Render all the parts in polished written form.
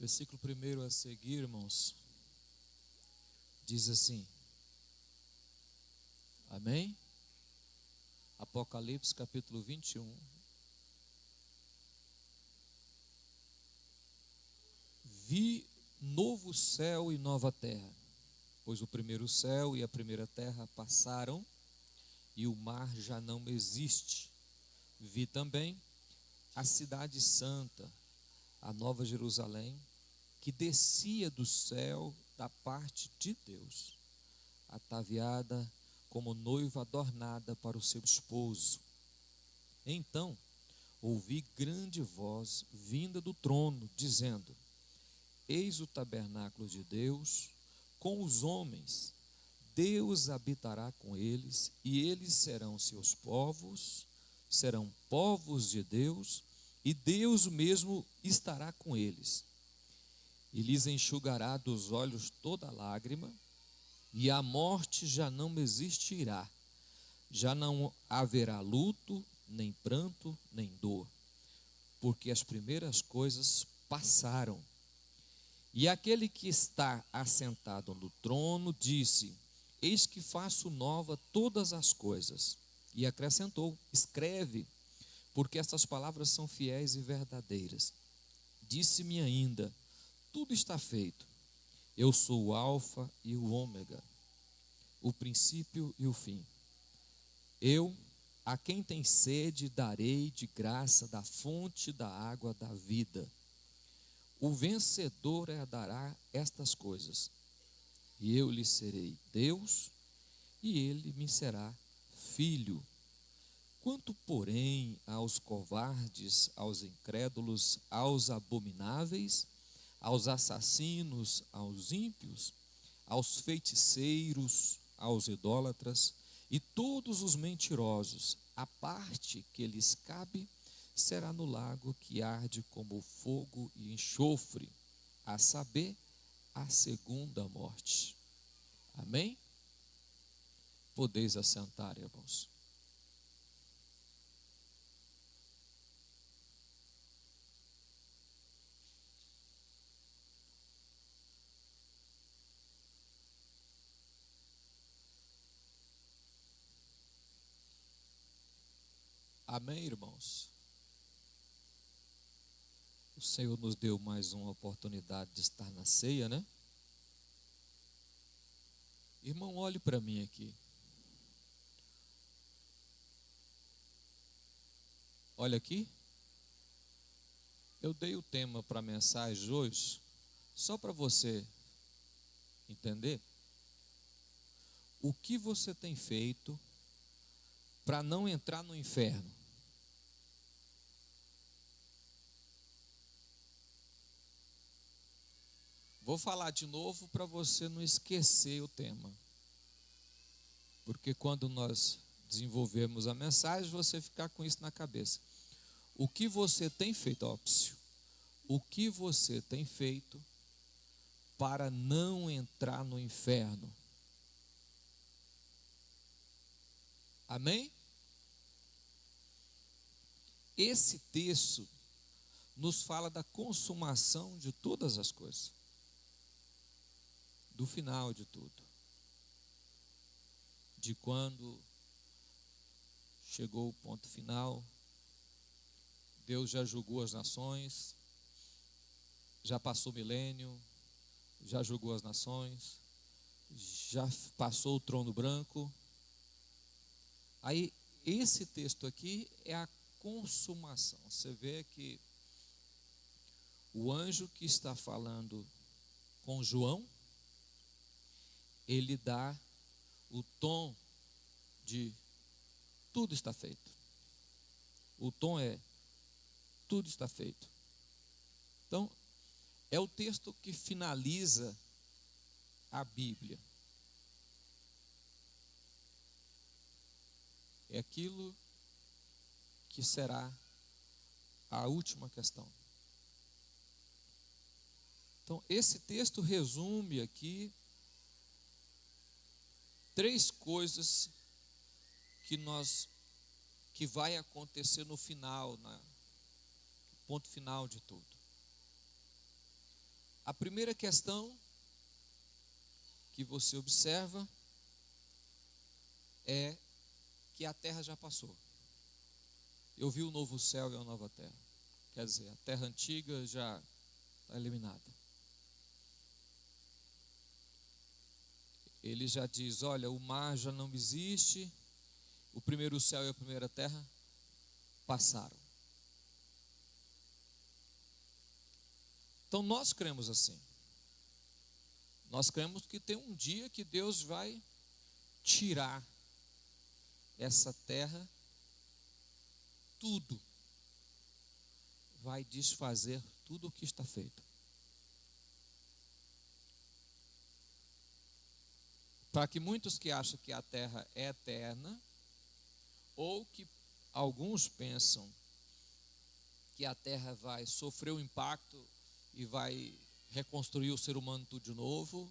Versículo 1 a seguir, irmãos, diz assim, amém? Apocalipse capítulo 21. Vi novo céu e nova terra, pois o primeiro céu e a primeira terra passaram e o mar já não existe. Vi também a cidade santa, a nova Jerusalém, que descia do céu da parte de Deus, ataviada como noiva adornada para o seu esposo. Então ouvi grande voz vinda do trono, dizendo: Eis o tabernáculo de Deus com os homens, Deus habitará com eles, e eles serão seus povos, serão povos de Deus, e Deus mesmo estará com eles. E lhes enxugará dos olhos toda lágrima, e a morte já não existirá. Já não haverá luto, nem pranto, nem dor, porque as primeiras coisas passaram. E aquele que está assentado no trono disse: Eis que faço nova todas as coisas. E acrescentou: Escreve, porque estas palavras são fiéis e verdadeiras. Disse-me ainda: Tudo está feito. Eu sou o Alfa e o Ômega, o princípio e o fim. Eu, a quem tem sede, darei de graça da fonte da água da vida. O vencedor herdará estas coisas, e eu lhe serei Deus, e ele me será filho. Quanto, porém, aos covardes, aos incrédulos, aos abomináveis, aos assassinos, aos ímpios, aos feiticeiros, aos idólatras e todos os mentirosos, a parte que lhes cabe será no lago que arde como fogo e enxofre, a saber, a segunda morte. Amém? Podeis assentar, irmãos. Amém, irmãos? O Senhor nos deu mais uma oportunidade de estar na ceia, né? Irmão, olhe para mim aqui. Olha aqui. Eu dei o tema para a mensagem hoje, só para você entender o que você tem feito para não entrar no inferno. Vou falar de novo para você não esquecer o tema. Porque quando nós desenvolvermos a mensagem, você ficar com isso na cabeça. O que você tem feito, óbvio, o que você tem feito para não entrar no inferno? Amém? Esse texto nos fala da consumação de todas as coisas, do final de tudo, de quando chegou o ponto final. Deus já julgou as nações, já passou o milênio, já julgou as nações, já passou o trono branco. Aí, esse texto aqui é a consumação. Você vê que o anjo que está falando com João, ele dá o tom de tudo está feito. O tom é tudo está feito. Então, é o texto que finaliza a Bíblia. É aquilo que será a última questão. Então, esse texto resume aqui 3 coisas que vai acontecer no final, no ponto final de tudo. A primeira questão que você observa é que a terra já passou. Eu vi o novo céu e a nova terra. Quer dizer, a terra antiga já está eliminada. Ele já diz, olha, o mar já não existe, o primeiro céu e a primeira terra passaram. Então nós cremos assim. Nós cremos que tem um dia que Deus vai tirar essa terra, tudo. Vai desfazer tudo o que está feito. Para que muitos que acham que a terra é eterna, ou que alguns pensam que a terra vai sofrer o impacto e vai reconstruir o ser humano tudo de novo.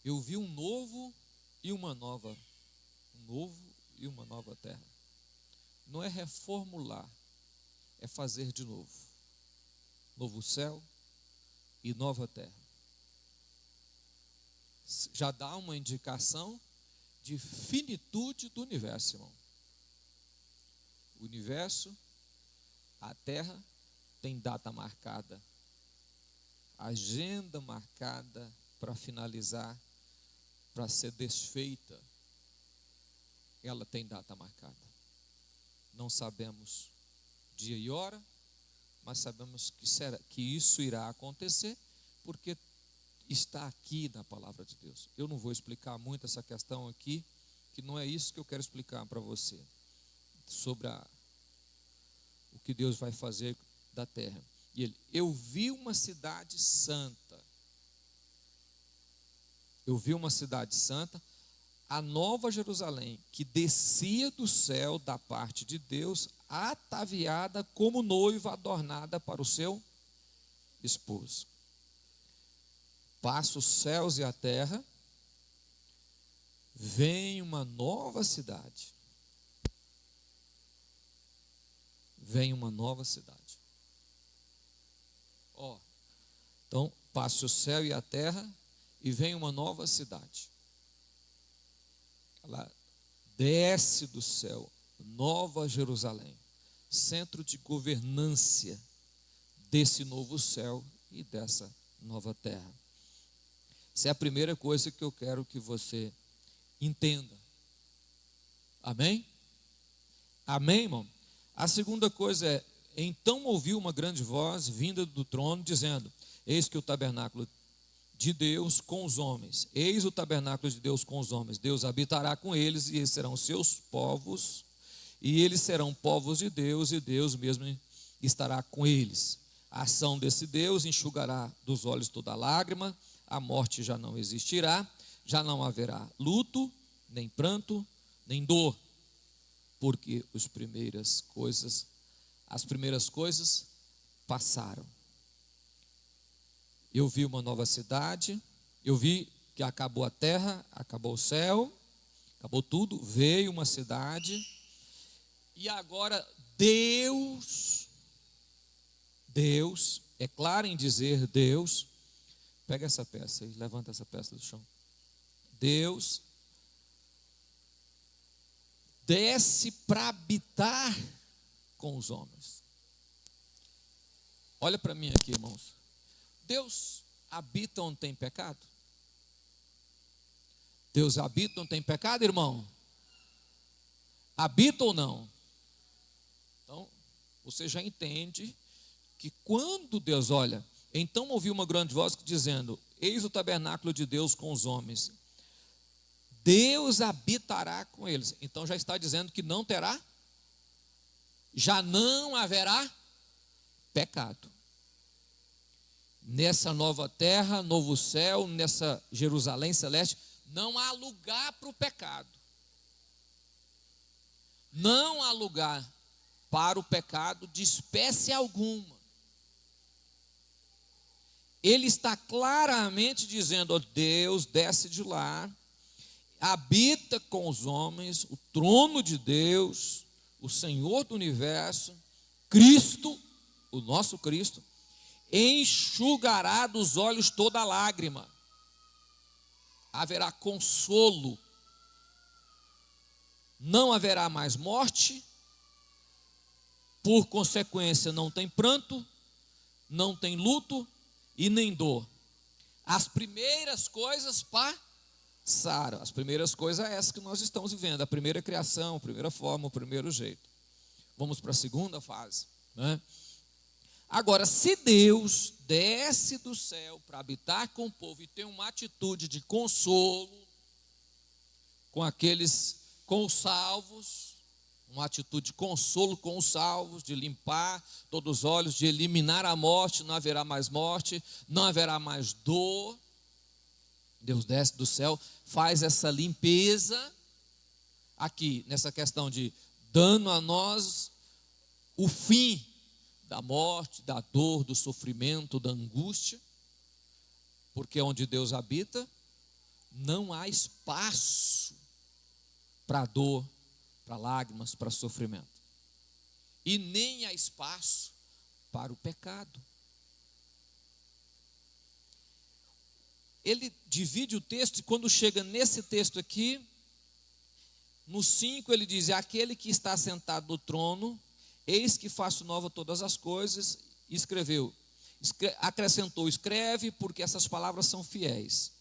Eu vi um novo e uma nova terra. Não é reformular, é fazer de novo. Novo céu e nova terra. Já dá uma indicação de finitude do universo, irmão. O universo, a terra, tem data marcada, agenda marcada para finalizar, para ser desfeita. Ela tem data marcada. Não sabemos dia e hora, mas sabemos que isso irá acontecer, porque está aqui na palavra de Deus. Eu não vou explicar muito essa questão aqui, que não é isso que eu quero explicar para você, sobre o que Deus vai fazer da terra. E eu vi uma cidade santa. Eu vi uma cidade santa, a Nova Jerusalém, que descia do céu da parte de Deus, ataviada como noiva adornada para o seu esposo. Passa os céus e a terra, vem uma nova cidade. Vem uma nova cidade. Então, passa o céu e a terra e vem uma nova cidade. Ela desce do céu, Nova Jerusalém, centro de governância desse novo céu e dessa nova terra. Essa é a primeira coisa que eu quero que você entenda. Amém? Amém, irmão? A segunda coisa é, então ouviu uma grande voz vinda do trono, dizendo, eis que o tabernáculo de Deus com os homens, eis o tabernáculo de Deus com os homens, Deus habitará com eles, e eles serão seus povos, e eles serão povos de Deus, e Deus mesmo estará com eles. A ação desse Deus enxugará dos olhos toda lágrima, a morte já não existirá, já não haverá luto, nem pranto, nem dor, porque as primeiras coisas passaram. Eu vi uma nova cidade, eu vi que acabou a terra, acabou o céu, acabou tudo, veio uma cidade, e agora Deus, é claro em dizer Deus, pega essa peça e levanta essa peça do chão. Deus desce para habitar com os homens. Olha para mim aqui, irmãos. Deus habita onde tem pecado? Deus habita onde tem pecado, irmão? Habita ou não? Então, você já entende que quando Deus olha, então ouviu uma grande voz dizendo, eis o tabernáculo de Deus com os homens, Deus habitará com eles. Então já está dizendo que não terá, já não haverá pecado. Nessa nova terra, novo céu, nessa Jerusalém celeste, não há lugar para o pecado. Não há lugar para o pecado de espécie alguma. Ele está claramente dizendo, ó, Deus desce de lá, habita com os homens, o trono de Deus, o Senhor do universo, Cristo, o nosso Cristo, enxugará dos olhos toda lágrima. Haverá consolo. Não haverá mais morte. Por consequência, não tem pranto, não tem luto e nem dor. As primeiras coisas passaram. As primeiras coisas é essas que nós estamos vivendo. A primeira criação, a primeira forma, o primeiro jeito. Vamos para a segunda fase, né? Agora, se Deus desce do céu para habitar com o povo e tem uma atitude de consolo com com os salvos, uma atitude de consolo com os salvos, de limpar todos os olhos, de eliminar a morte, não haverá mais morte, não haverá mais dor. Deus desce do céu, faz essa limpeza aqui, nessa questão de dando a nós o fim da morte, da dor, do sofrimento, da angústia, porque onde Deus habita, não há espaço para dor, para lágrimas, para sofrimento. E nem há espaço para o pecado. Ele divide o texto e quando chega nesse texto aqui, no 5 ele diz: aquele que está sentado no trono, eis que faço nova todas as coisas, e acrescentou, escreve, porque essas palavras são fiéis.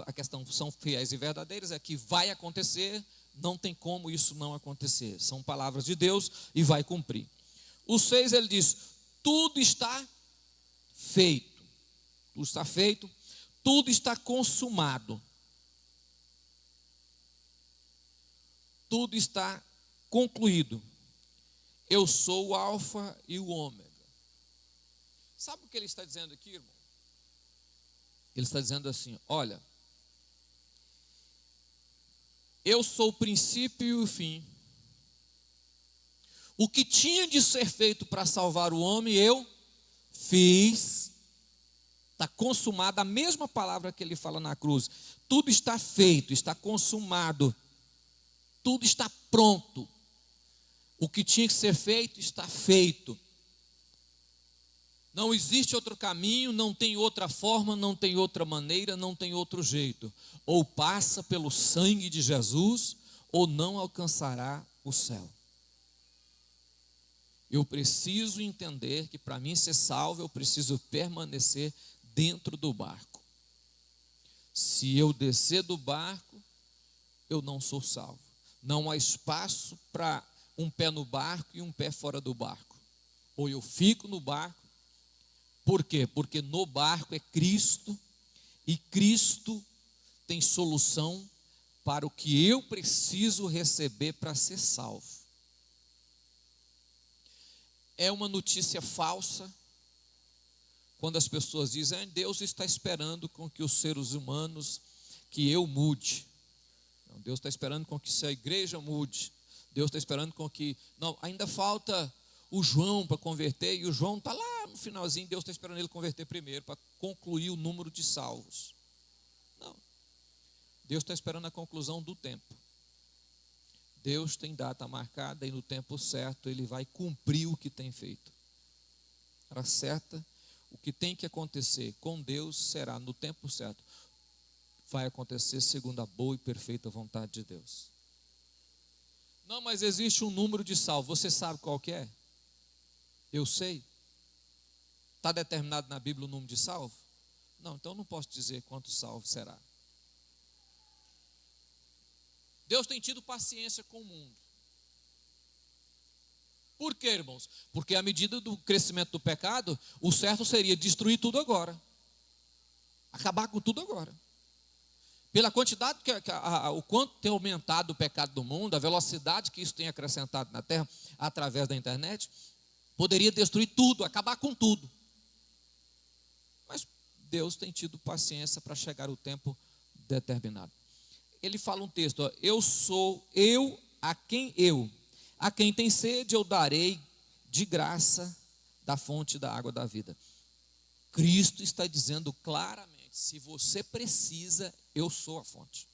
A questão são fiéis e verdadeiras é que vai acontecer, não tem como isso não acontecer. São palavras de Deus e vai cumprir. O 6 ele diz: tudo está feito. Tudo está feito, tudo está consumado. Tudo está concluído. Eu sou o alfa e o ômega. Sabe o que ele está dizendo aqui, irmão? Ele está dizendo assim: olha, eu sou o princípio e o fim. O que tinha de ser feito para salvar o homem, eu fiz. Está consumado, a mesma palavra que ele fala na cruz. Tudo está feito, está consumado. Tudo está pronto. O que tinha que ser feito, está feito. Não existe outro caminho, não tem outra forma, não tem outra maneira, não tem outro jeito. Ou passa pelo sangue de Jesus, ou não alcançará o céu. Eu preciso entender que para mim ser salvo, eu preciso permanecer dentro do barco. Se eu descer do barco, eu não sou salvo. Não há espaço para um pé no barco e um pé fora do barco. Ou eu fico no barco. Por quê? Porque no barco é Cristo, e Cristo tem solução para o que eu preciso receber para ser salvo. É uma notícia falsa quando as pessoas dizem: Deus está esperando com que os seres humanos, que eu mude. Não, Deus está esperando com que a igreja mude. Deus está esperando com que... Não, ainda falta o João para converter, e o João está lá no finalzinho, Deus está esperando ele converter primeiro, para concluir o número de salvos. Não. Deus está esperando a conclusão do tempo. Deus tem data marcada, e no tempo certo Ele vai cumprir o que tem feito. A hora certa, o que tem que acontecer com Deus será no tempo certo. Vai acontecer segundo a boa e perfeita vontade de Deus. Não, mas existe um número de salvos. Você sabe qual que é? Eu sei. Está determinado na Bíblia o número de salvo? Não, então não posso dizer quantos salvos será. Deus tem tido paciência com o mundo. Por quê, irmãos? Porque à medida do crescimento do pecado, o certo seria destruir tudo agora. Acabar com tudo agora. Pela quantidade, o quanto tem aumentado o pecado do mundo, a velocidade que isso tem acrescentado na terra, através da internet, poderia destruir tudo, acabar com tudo. Mas Deus tem tido paciência para chegar o tempo determinado. Ele fala um texto: ó, a quem tem sede eu darei de graça da fonte da água da vida. Cristo está dizendo claramente: se você precisa, eu sou a fonte.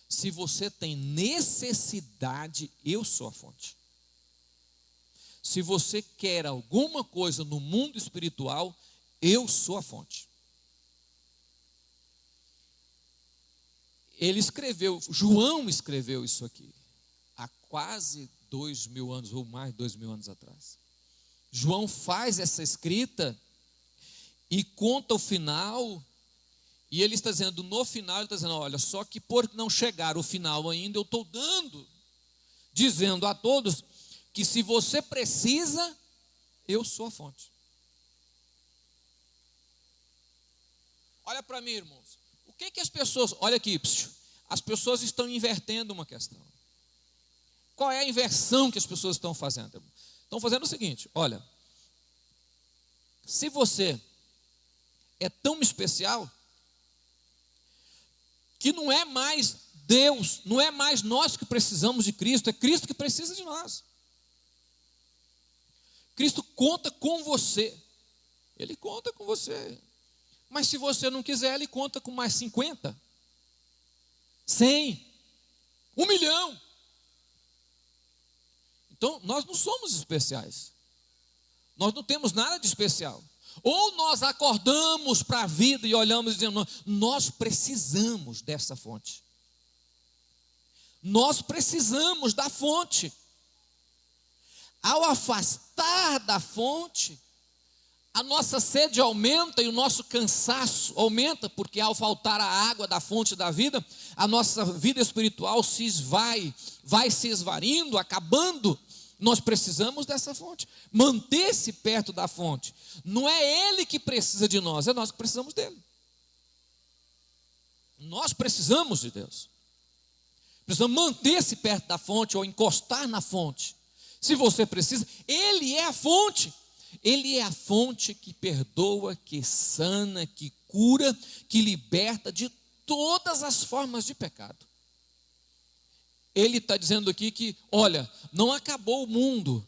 Se você tem necessidade, eu sou a fonte. Se você quer alguma coisa no mundo espiritual, eu sou a fonte. João escreveu isso aqui, há quase 2000 anos, ou mais de 2000 anos atrás. João faz essa escrita e conta o final, e ele está dizendo, no final, ele está dizendo, olha, só que por não chegar o final ainda, eu estou dizendo a todos, que se você precisa, eu sou a fonte. Olha para mim, irmãos. O que as pessoas, olha aqui, as pessoas estão invertendo uma questão. Qual é a inversão que as pessoas estão fazendo? Estão fazendo o seguinte, olha, se você é tão especial, que não é mais Deus, não é mais nós que precisamos de Cristo, é Cristo que precisa de nós. Cristo conta com você, Ele conta com você. Mas se você não quiser, Ele conta com mais 50, 100, 1 milhão. Então, nós não somos especiais. Nós não temos nada de especial. Ou nós acordamos para a vida e olhamos e dizemos, nós precisamos dessa fonte. Nós precisamos da fonte. Ao afastar da fonte, a nossa sede aumenta e o nosso cansaço aumenta, porque ao faltar a água da fonte da vida, a nossa vida espiritual vai se esvaindo, acabando. Nós precisamos dessa fonte, manter-se perto da fonte. Não é Ele que precisa de nós, é nós que precisamos dele. Nós precisamos de Deus. Precisamos manter-se perto da fonte ou encostar na fonte. Se você precisa, Ele é a fonte. Ele é a fonte que perdoa, que sana, que cura, que liberta de todas as formas de pecado. Ele está dizendo aqui que, olha, não acabou o mundo.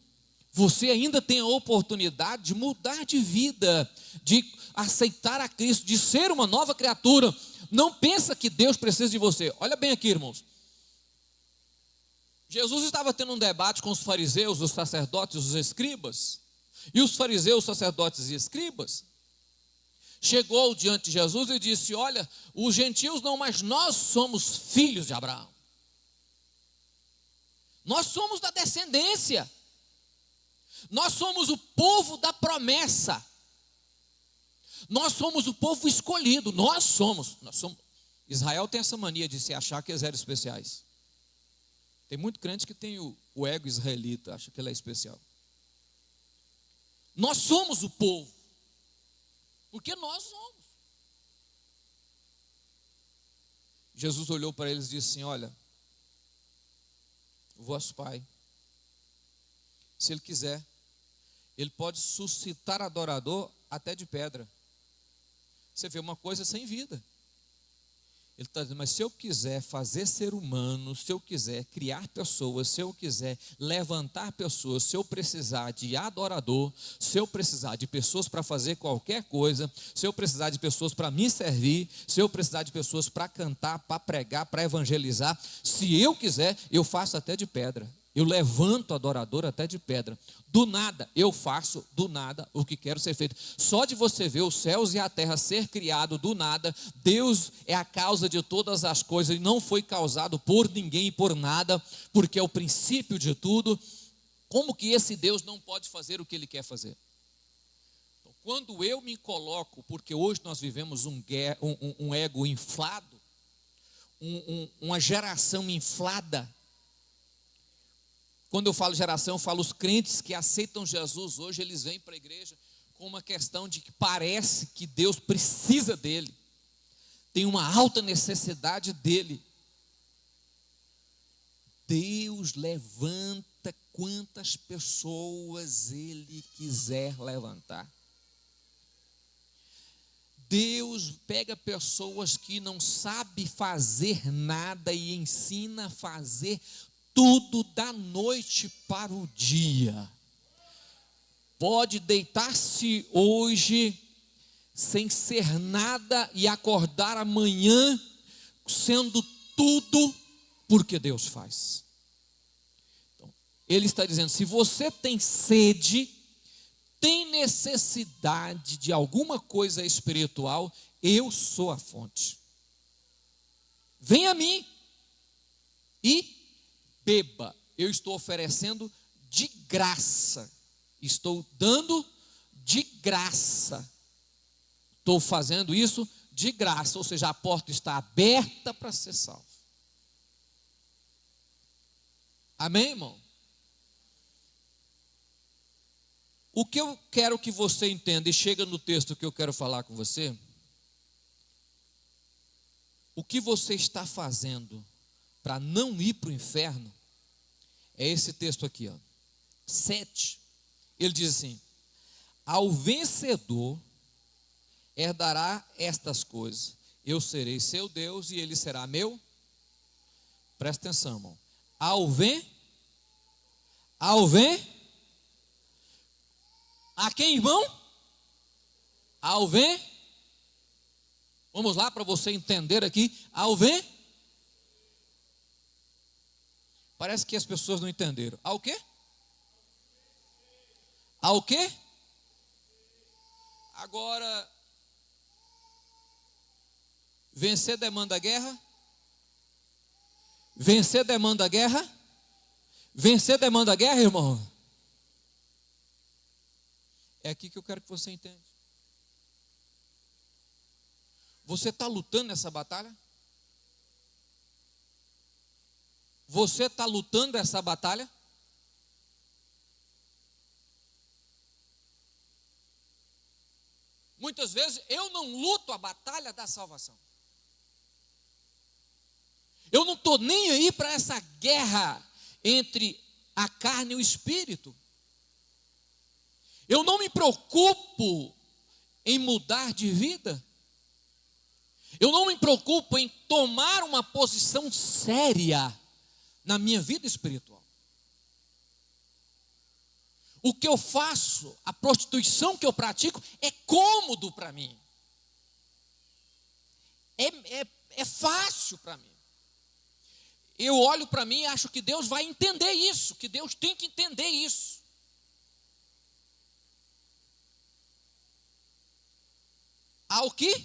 Você ainda tem a oportunidade de mudar de vida, de aceitar a Cristo, de ser uma nova criatura. Não pensa que Deus precisa de você. Olha bem aqui, irmãos. Jesus estava tendo um debate com os fariseus, os sacerdotes, os escribas. E os fariseus, sacerdotes e escribas, chegou diante de Jesus e disse, olha, os gentios não, mas nós somos filhos de Abraão. Nós somos da descendência. Nós somos o povo da promessa. Nós somos o povo escolhido. Nós somos. Israel tem essa mania de se achar que eles eram especiais. Tem muito crente que tem o ego israelita, acha que ele é especial. Nós somos o povo, porque nós somos. Jesus olhou para eles e disse assim, olha, o vosso Pai, se Ele quiser, Ele pode suscitar adorador até de pedra. Você vê uma coisa sem vida. Ele está dizendo, mas se eu quiser fazer ser humano, se eu quiser criar pessoas, se eu quiser levantar pessoas, se eu precisar de adorador, se eu precisar de pessoas para fazer qualquer coisa, se eu precisar de pessoas para me servir, se eu precisar de pessoas para cantar, para pregar, para evangelizar, se eu quiser, eu faço até de pedra. Eu levanto adorador até de pedra. Do nada, eu faço do nada o que quero ser feito. Só de você ver os céus e a terra ser criado do nada, Deus é a causa de todas as coisas e não foi causado por ninguém e por nada, porque é o princípio de tudo. Como que esse Deus não pode fazer o que Ele quer fazer? Então, quando eu me coloco, porque hoje nós vivemos um ego inflado, uma geração inflada. Quando eu falo geração, eu falo os crentes que aceitam Jesus hoje, eles vêm para a igreja com uma questão de que parece que Deus precisa dele, tem uma alta necessidade dele. Deus levanta quantas pessoas Ele quiser levantar. Deus pega pessoas que não sabem fazer nada e ensina a fazer tudo da noite para o dia. Pode deitar-se hoje sem ser nada e acordar amanhã sendo tudo porque Deus faz. Então, Ele está dizendo: se você tem sede, tem necessidade de alguma coisa espiritual, eu sou a fonte. Venha a mim e beba. Eu estou oferecendo de graça. Estou dando de graça. Estou fazendo isso de graça, ou seja, a porta está aberta para ser salvo. Amém, irmão? O que eu quero que você entenda, e chega no texto que eu quero falar com você, o que você está fazendo para não ir para o inferno, é esse texto aqui, ó, 7. Ele diz assim: ao vencedor herdará estas coisas, eu serei seu Deus e ele será meu. Presta atenção, irmão. A quem, irmão? Vamos lá para você entender aqui. Parece que as pessoas não entenderam. Ao quê? Ao quê? Agora, vencer demanda guerra? Vencer demanda guerra? Vencer demanda guerra, irmão? É aqui que eu quero que você entenda. Você está lutando nessa batalha? Você está lutando essa batalha? Muitas vezes eu não luto a batalha da salvação. Eu não estou nem aí para essa guerra entre a carne e o espírito. Eu não me preocupo em mudar de vida. Eu não me preocupo em tomar uma posição séria na minha vida espiritual. O que eu faço, a prostituição que eu pratico, é cômodo para mim. É fácil para mim. Eu olho para mim e acho que Deus vai entender isso, que Deus tem que entender isso. Ao quê?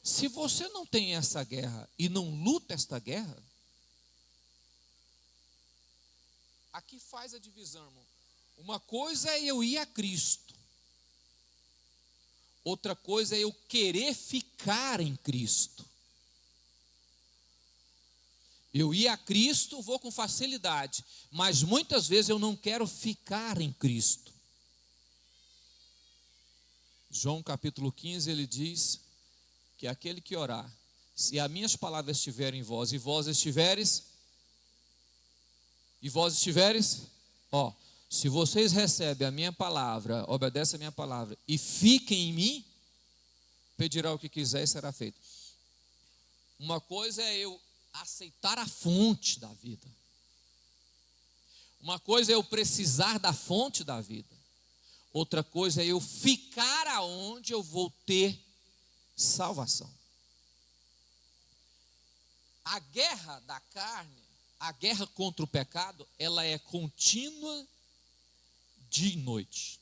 Se você não tem essa guerra e não luta esta guerra, aqui faz a divisão, irmão. Uma coisa é eu ir a Cristo. Outra coisa é eu querer ficar em Cristo. Eu ir a Cristo, vou com facilidade, mas muitas vezes eu não quero ficar em Cristo. João capítulo 15, ele diz que aquele que orar, se as minhas palavras estiverem em vós, e vós estiveres, se vocês recebem a minha palavra, obedecem a minha palavra, e fiquem em mim, pedirá o que quiser e será feito. Uma coisa é eu aceitar a fonte da vida. Uma coisa é eu precisar da fonte da vida. Outra coisa é eu ficar aonde eu vou ter salvação. A guerra da carne, a guerra contra o pecado, ela é contínua dia e noite.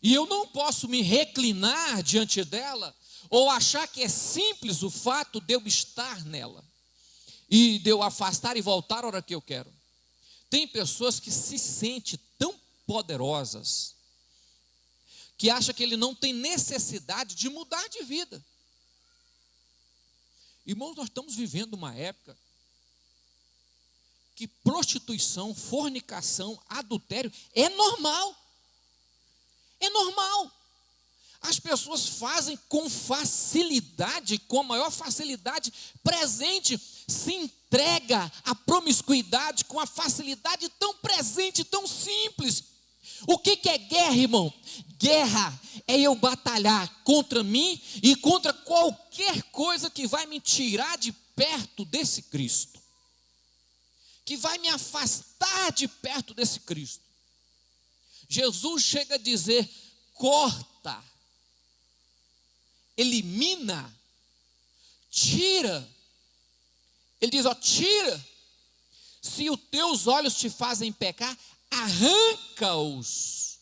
E eu não posso me reclinar diante dela ou achar que é simples o fato de eu estar nela e de eu afastar e voltar a hora que eu quero. Tem pessoas que se sentem tão poderosas que acham que ele não tem necessidade de mudar de vida. Irmãos, nós estamos vivendo uma época que prostituição, fornicação, adultério é normal. É normal. As pessoas fazem com facilidade, com a maior facilidade, presente, se entrega à promiscuidade com a facilidade tão presente, tão simples. O que é guerra, irmão? Guerra é eu batalhar contra mim e contra qualquer coisa que vai me tirar de perto desse Cristo, que vai me afastar de perto desse Cristo. Jesus chega a dizer: corta, elimina, tira. Ele diz: ó, tira, Se os teus olhos te fazem pecar, arranca-os.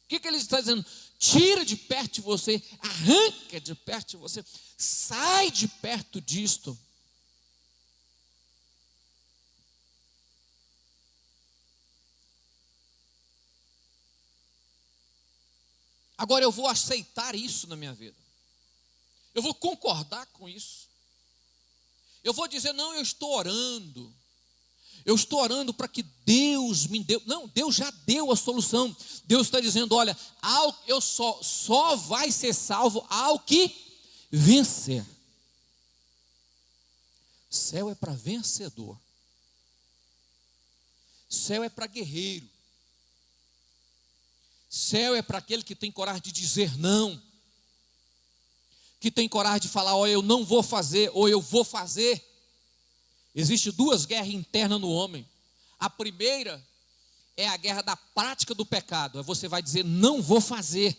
O que ele está dizendo? Tira de perto de você, arranca de perto de você, sai de perto disto. Agora eu vou aceitar isso na minha vida. Eu vou concordar com isso. Eu vou dizer, não, eu estou orando. Eu estou orando para que Deus me dê. Não, Deus já deu a solução. Deus está dizendo, olha, eu só vai ser salvo ao que vencer. Céu é para vencedor. Céu é para guerreiro. Céu é para aquele que tem coragem de dizer não, que tem coragem de falar, ó, eu não vou fazer, ou eu vou fazer. Existem duas guerras internas no homem. A primeira é a guerra da prática do pecado. Você vai dizer, não vou fazer.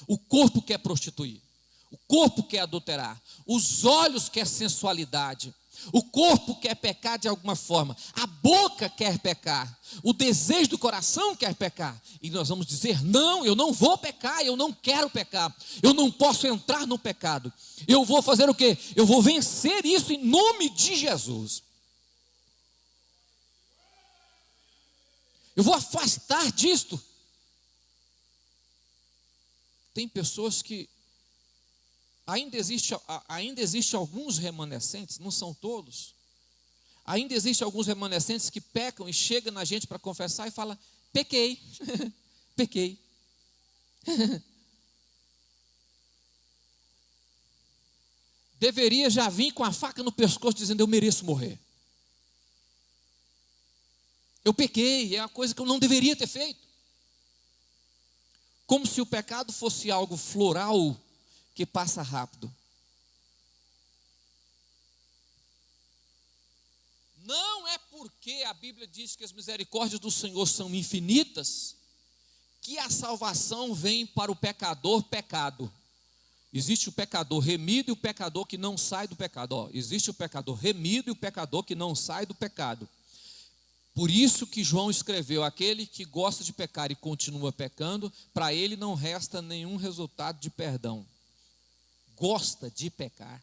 O corpo quer prostituir, o corpo quer adulterar, os olhos quer sensualidade, o corpo quer pecar de alguma forma, a boca quer pecar, o desejo do coração quer pecar. E nós vamos dizer, não, eu não vou pecar, eu não quero pecar, eu não posso entrar no pecado. Eu vou fazer o quê? Eu vou vencer isso em nome de Jesus. Eu vou afastar disto. Tem pessoas que ainda existe alguns remanescentes, não são todos. Ainda existem alguns remanescentes que pecam e chegam na gente para confessar e falam, pequei, pequei. Deveria já vir com a faca no pescoço dizendo, eu mereço morrer. Eu pequei, é uma coisa que eu não deveria ter feito. Como se o pecado fosse algo floral que passa rápido. Não é porque a Bíblia diz que as misericórdias do Senhor são infinitas, que a salvação vem para o pecador pecado. Existe o pecador remido e o pecador que não sai do pecado. Existe o pecador remido e o pecador que não sai do pecado. Por isso que João escreveu, aquele que gosta de pecar e continua pecando, para ele não resta nenhum resultado de perdão. Gosta de pecar.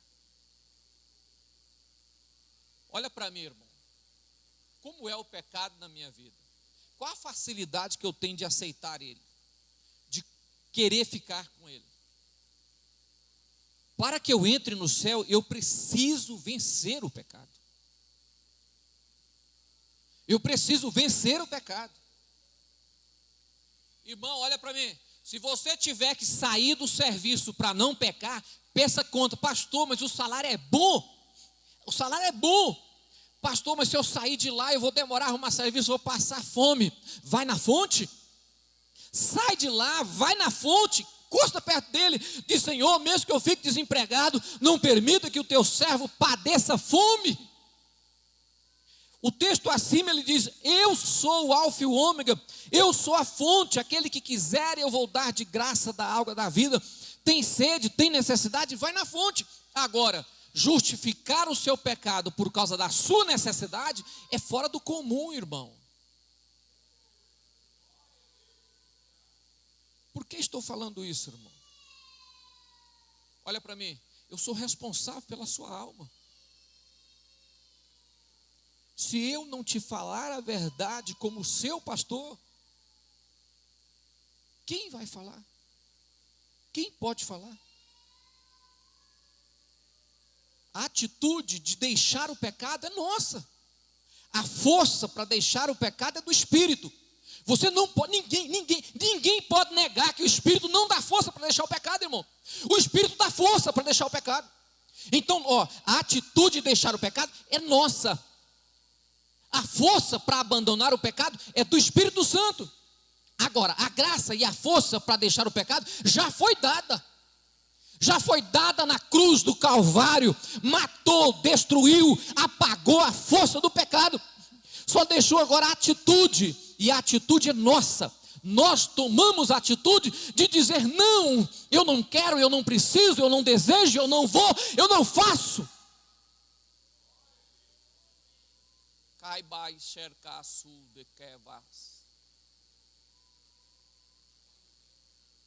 Olha para mim, irmão. Como é o pecado na minha vida? Qual a facilidade que eu tenho de aceitar ele? De querer ficar com ele? Para que eu entre no céu, eu preciso vencer o pecado. Eu preciso vencer o pecado. Irmão, olha para mim. Se você tiver que sair do serviço para não pecar, peça conta, pastor, mas o salário é bom. O salário é bom. Pastor, mas se eu sair de lá, eu vou demorar a arrumar serviço, vou passar fome. Vai na fonte. Sai de lá, vai na fonte. Custa perto dele, diz, Senhor, mesmo que eu fique desempregado, não permita que o teu servo padeça fome. O texto acima ele diz, eu sou o alfa e o ômega, eu sou a fonte, aquele que quiser eu vou dar de graça da água da vida. Tem sede, tem necessidade, vai na fonte. Agora, justificar o seu pecado por causa da sua necessidade é fora do comum, irmão. Por que estou falando isso, irmão? Olha para mim, eu sou responsável pela sua alma. Se eu não te falar a verdade como seu pastor, quem vai falar? Quem pode falar? A atitude de deixar o pecado é nossa. A força para deixar o pecado é do Espírito. Você não pode, ninguém pode negar que o Espírito não dá força para deixar o pecado, irmão. O Espírito dá força para deixar o pecado. Então, a atitude de deixar o pecado é nossa. A força para abandonar o pecado é do Espírito Santo. Agora, a graça e a força para deixar o pecado já foi dada. Já foi dada na cruz do Calvário. Matou, destruiu, apagou a força do pecado. Só deixou agora a atitude. E a atitude é nossa. Nós tomamos a atitude de dizer, não, eu não quero, eu não preciso, eu não desejo, eu não vou, eu não faço.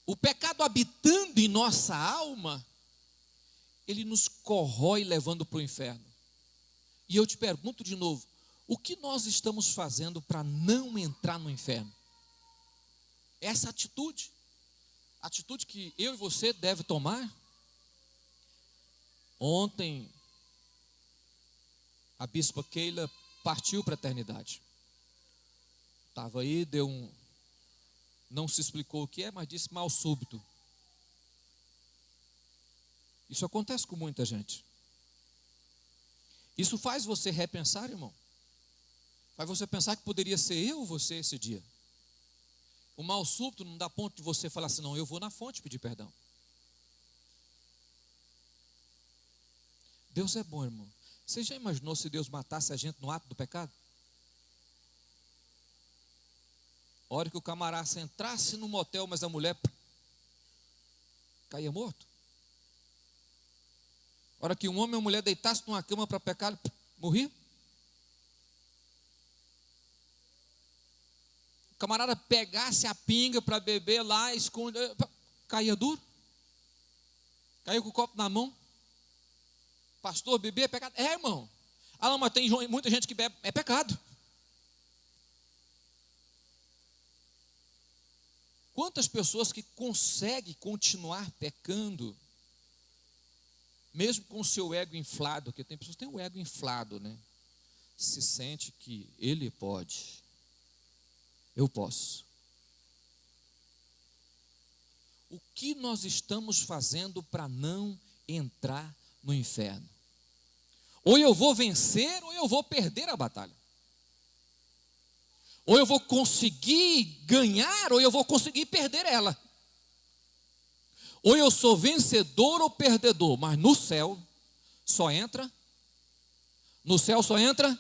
O pecado habitando em nossa alma, ele nos corrói levando para o inferno. E eu te pergunto de novo, o que nós estamos fazendo para não entrar no inferno? Essa atitude que eu e você deve tomar. Ontem, a bispa Keila partiu para a eternidade. Estava aí, não se explicou o que é, mas disse mal súbito. Isso acontece com muita gente. Isso faz você repensar, irmão. Faz você pensar que poderia ser eu ou você esse dia. O mal súbito não dá ponto de você falar assim, não, eu vou na fonte pedir perdão. Deus é bom, irmão. Você já imaginou se Deus matasse a gente no ato do pecado? A hora que o camarada entrasse no motel, mas a mulher caía morto. A hora que um homem ou uma mulher deitasse numa cama para pecar, morria. O camarada pegasse a pinga para beber lá, esconde, caía duro. Caiu com o copo na mão. Pastor, beber é pecado? É, irmão. Ah, não, mas tem muita gente que bebe, é pecado. Quantas pessoas que conseguem continuar pecando, mesmo com o seu ego inflado, porque tem pessoas que têm o ego inflado, né? Se sente que ele pode, eu posso. O que nós estamos fazendo para não entrar no inferno? Ou eu vou vencer, ou eu vou perder a batalha. Ou eu vou conseguir ganhar, ou eu vou conseguir perder ela. Ou eu sou vencedor ou perdedor, mas no céu só entra. No céu só entra.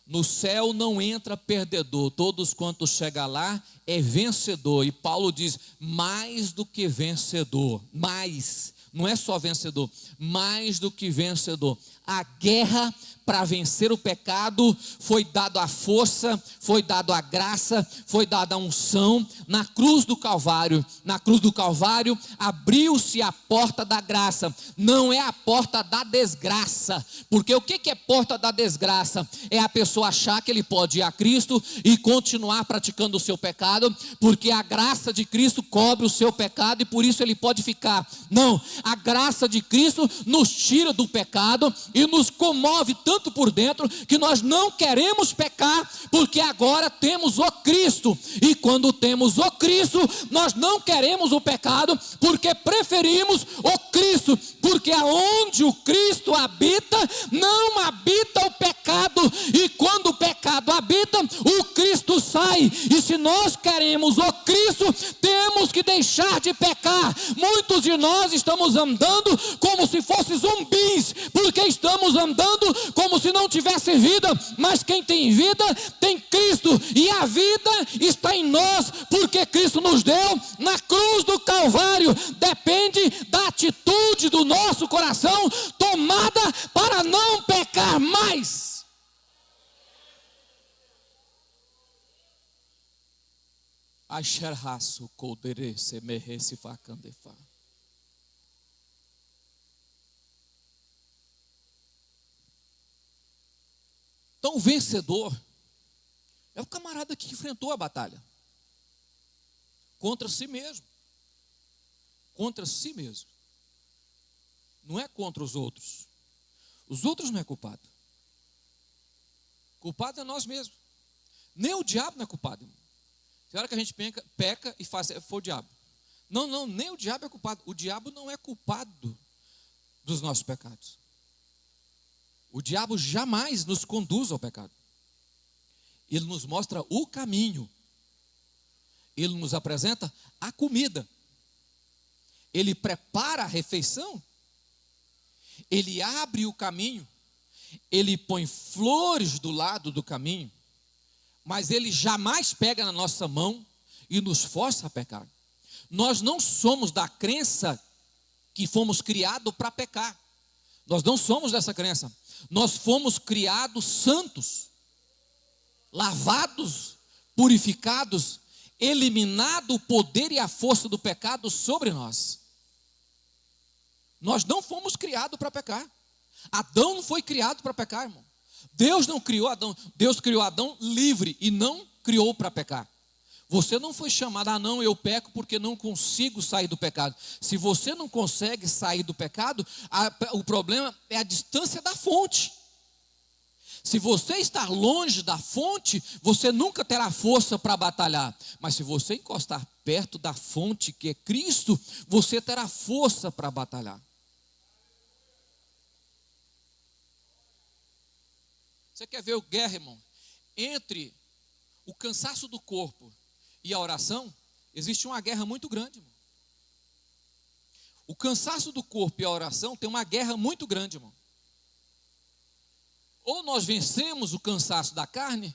No céu não entra perdedor. Todos quantos chegam lá é vencedor. E Paulo diz, mais do que vencedor. Mais, não é só vencedor, mais do que vencedor. A guerra para vencer o pecado foi dado a força, foi dado a graça, foi dada a unção na cruz do Calvário. Na cruz do Calvário abriu-se a porta da graça, não é a porta da desgraça, porque o que é porta da desgraça? É a pessoa achar que ele pode ir a Cristo e continuar praticando o seu pecado, porque a graça de Cristo cobre o seu pecado e por isso ele pode ficar. Não, a graça de Cristo nos tira do pecado e nos comove tanto por dentro, que nós não queremos pecar, porque agora temos o Cristo, e quando temos o Cristo, nós não queremos o pecado, porque preferimos o Cristo, porque aonde o Cristo habita, não habita o pecado, e quando o pecado habita, o Cristo sai, e se nós queremos o Cristo, temos que deixar de pecar. Muitos de nós estamos andando como se fossem zumbis, porque estamos andando como se não tivesse vida, mas quem tem vida tem Cristo, e a vida está em nós, porque Cristo nos deu na cruz do Calvário. Depende da atitude do nosso coração, tomada para não pecar mais. Asherhasu kodere semerese fakandefa. Então o vencedor é o camarada que enfrentou a batalha contra si mesmo. Contra si mesmo. Não é contra os outros. Os outros não é culpado. Culpado é nós mesmos. Nem o diabo não é culpado, irmão. Tem hora que a gente peca e faz, foi o diabo. Não, nem o diabo é culpado. O diabo não é culpado dos nossos pecados. O diabo jamais nos conduz ao pecado. Ele nos mostra o caminho. Ele nos apresenta a comida. Ele prepara a refeição. Ele abre o caminho. Ele põe flores do lado do caminho. Mas ele jamais pega na nossa mão e nos força a pecar. Nós não somos da crença que fomos criados para pecar. Nós não somos dessa crença. Nós fomos criados santos. lavados, purificados, eliminado o poder e a força do pecado sobre nós. Nós não fomos criados para pecar. Adão não foi criado para pecar, irmão. Deus não criou Adão. Deus criou Adão livre e não criou para pecar. Você não foi chamado, não, eu peco porque não consigo sair do pecado. Se você não consegue sair do pecado, o problema é a distância da fonte. Se você estar longe da fonte, você nunca terá força para batalhar. Mas se você encostar perto da fonte, que é Cristo, você terá força para batalhar. Você quer ver o guerra, irmão? Entre o cansaço do corpo e a oração, existe uma guerra muito grande, irmão. O cansaço do corpo e a oração tem uma guerra muito grande, irmão. Ou nós vencemos o cansaço da carne,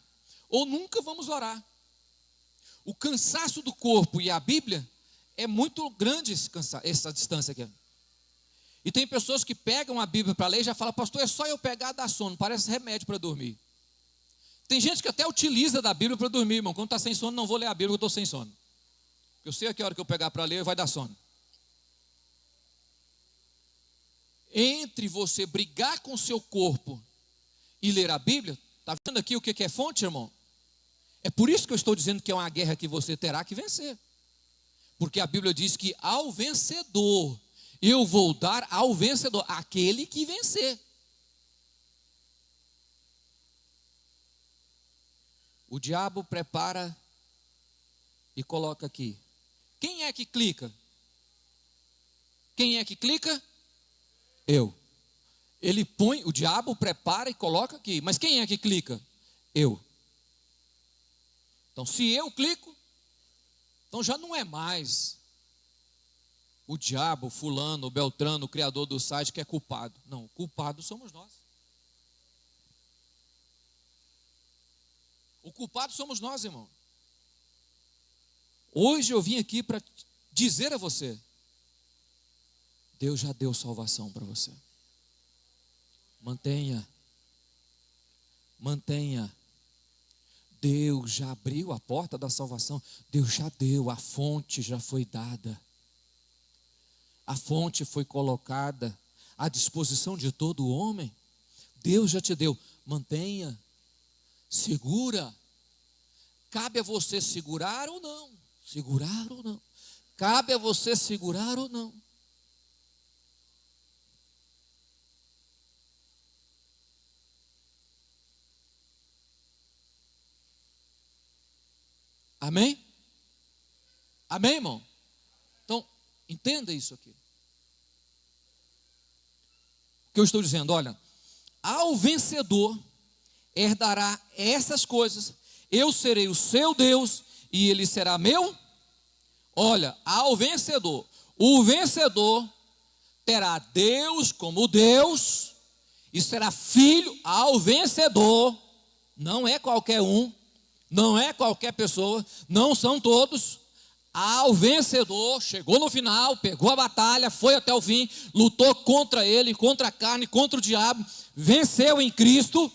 ou nunca vamos orar. O cansaço do corpo e a Bíblia é muito grande essa distância aqui. E tem pessoas que pegam a Bíblia para ler e já falam, pastor, é só eu pegar e dar sono, parece remédio para dormir. Tem gente que até utiliza da Bíblia para dormir, irmão. Quando está sem sono, não vou ler a Bíblia, eu estou sem sono. Eu sei a que hora que eu pegar para ler, vai dar sono. Entre você brigar com o seu corpo e ler a Bíblia, está vendo aqui o que é fonte, irmão? É por isso que eu estou dizendo que é uma guerra que você terá que vencer. Porque a Bíblia diz que ao vencedor, eu vou dar ao vencedor, aquele que vencer. O diabo prepara e coloca aqui. Quem é que clica? Quem é que clica? Eu. Ele põe, o diabo prepara e coloca aqui. Mas quem é que clica? Eu. Então, se eu clico, então já não é mais o diabo, o fulano, o beltrano, o criador do site que é culpado. Não, o culpado somos nós. O culpado somos nós, irmão. Hoje eu vim aqui para dizer a você, Deus já deu salvação para você. Mantenha. Deus já abriu a porta da salvação. Deus já deu, a fonte já foi dada. A fonte foi colocada à disposição de todo homem. Deus já te deu. Mantenha. Segura. Cabe a você segurar ou não. Segurar ou não. Cabe a você segurar ou não. Amém? Amém, irmão? Então, entenda isso aqui. O que eu estou dizendo, olha, ao vencedor herdará essas coisas, eu serei o seu Deus e ele será meu. Olha, ao vencedor, o vencedor terá Deus como Deus e será filho ao vencedor. Não é qualquer um, não é qualquer pessoa, não são todos. Ao vencedor, chegou no final, pegou a batalha, foi até o fim, lutou contra ele, contra a carne, contra o diabo, venceu em Cristo.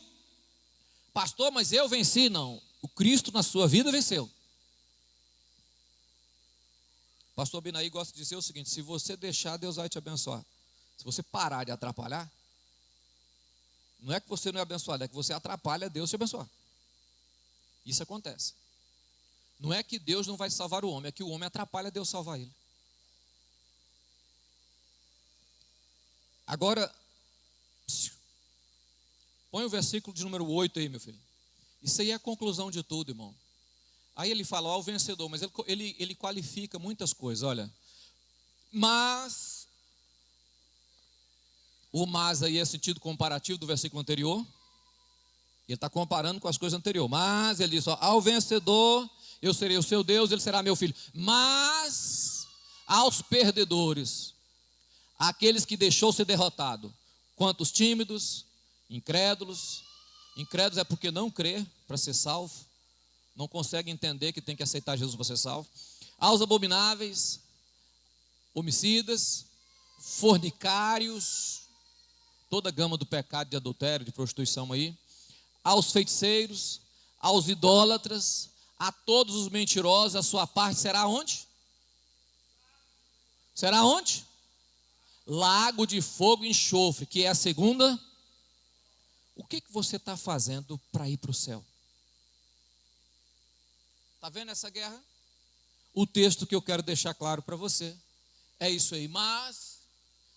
Pastor, mas eu venci? Não, o Cristo na sua vida venceu. Pastor Binaí gosta de dizer o seguinte: se você deixar, Deus vai te abençoar. Se você parar de atrapalhar, não é que você não é abençoado, é que você atrapalha Deus te abençoar. Isso acontece. Não é que Deus não vai salvar o homem, é que o homem atrapalha Deus salvar ele. Agora, põe o versículo de número 8 aí, meu filho. Isso aí é a conclusão de tudo, irmão. Aí ele fala, ó, o vencedor, mas ele qualifica muitas coisas, olha. Mas, o mas aí é sentido comparativo do versículo anterior. Ele está comparando com as coisas anteriores. Mas ele diz, ó, ao vencedor, eu serei o seu Deus, ele será meu filho. Mas, aos perdedores, aqueles que deixou ser derrotado, quantos tímidos, incrédulos. Incrédulos é porque não crê para ser salvo. Não consegue entender que tem que aceitar Jesus para ser salvo. Aos abomináveis, homicidas, fornicários, toda a gama do pecado de adultério, de prostituição aí. Aos feiticeiros, aos idólatras, a todos os mentirosos, a sua parte será onde? Será onde? Lago de fogo e enxofre, que é a segunda. O que você está fazendo para ir para o céu? Está vendo essa guerra? O texto que eu quero deixar claro para você é isso aí. Mas,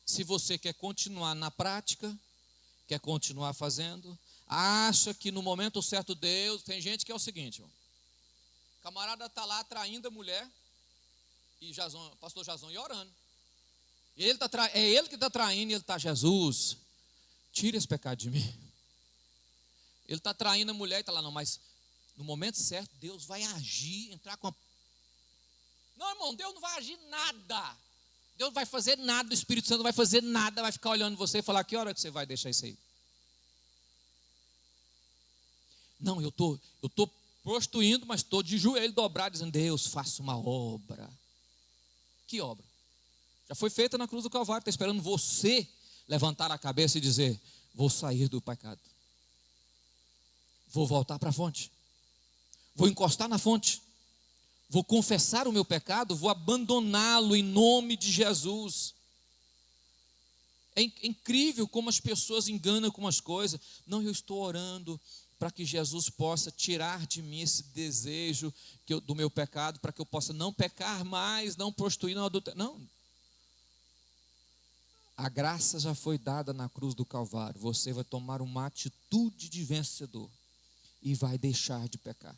se você quer continuar na prática, quer continuar fazendo, acha que no momento certo Deus, tem gente que é o seguinte, irmão, o camarada está lá traindo a mulher, e Jason, pastor Jason ia orando. É ele que está traindo, e ele está, Jesus, tira esse pecado de mim. Ele está traindo a mulher e está lá, não, mas no momento certo, Deus vai agir, entrar com a... Não, irmão, Deus não vai agir nada. Deus não vai fazer nada, o Espírito Santo não vai fazer nada, vai ficar olhando você e falar, que hora que você vai deixar isso aí? Não, eu estou prostituindo, mas estou de joelho dobrado, dizendo, Deus, faça uma obra. Que obra? Já foi feita na cruz do Calvário, está esperando você levantar a cabeça e dizer, vou sair do pecado. Vou voltar para a fonte. Vou encostar na fonte. Vou confessar o meu pecado, vou abandoná-lo em nome de Jesus. É incrível como as pessoas enganam com as coisas. Não, eu estou orando para que Jesus possa tirar de mim esse desejo do meu pecado, para que eu possa não pecar mais, não prostituir, não adulterar. Não. A graça já foi dada na cruz do Calvário. Você vai tomar uma atitude de vencedor e vai deixar de pecar.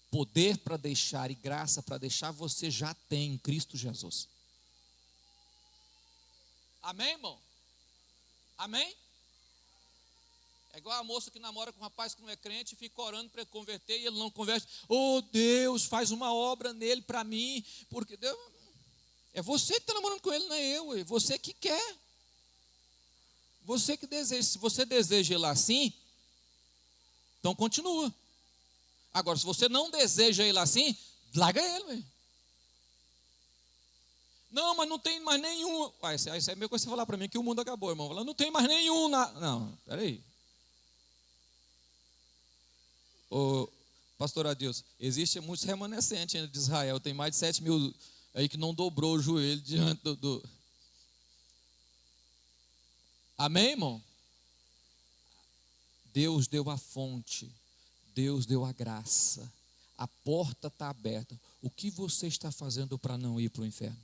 Poder para deixar e graça para deixar você já tem em Cristo Jesus. Amém, irmão? Amém? É igual a moça que namora com um rapaz que não é crente e fica orando para ele converter e ele não converte. Oh Deus, faz uma obra nele para mim, porque Deus... É você que está namorando com ele, não é eu. É você que quer. Você que deseja. Se você deseja ele assim, então continua. Agora, se você não deseja ele assim, larga ele. Véio. Não, mas não tem mais nenhum. Isso é meio coisa você falar para mim que o mundo acabou, irmão. Não tem mais nenhum. Não, peraí. Ô, pastor Adilson, existe muitos remanescentes ainda de Israel. Tem mais de 7 mil aí que não dobrou o joelho diante do... Amém, irmão? Deus deu a fonte. Deus deu a graça. A porta está aberta. O que você está fazendo para não ir para o inferno?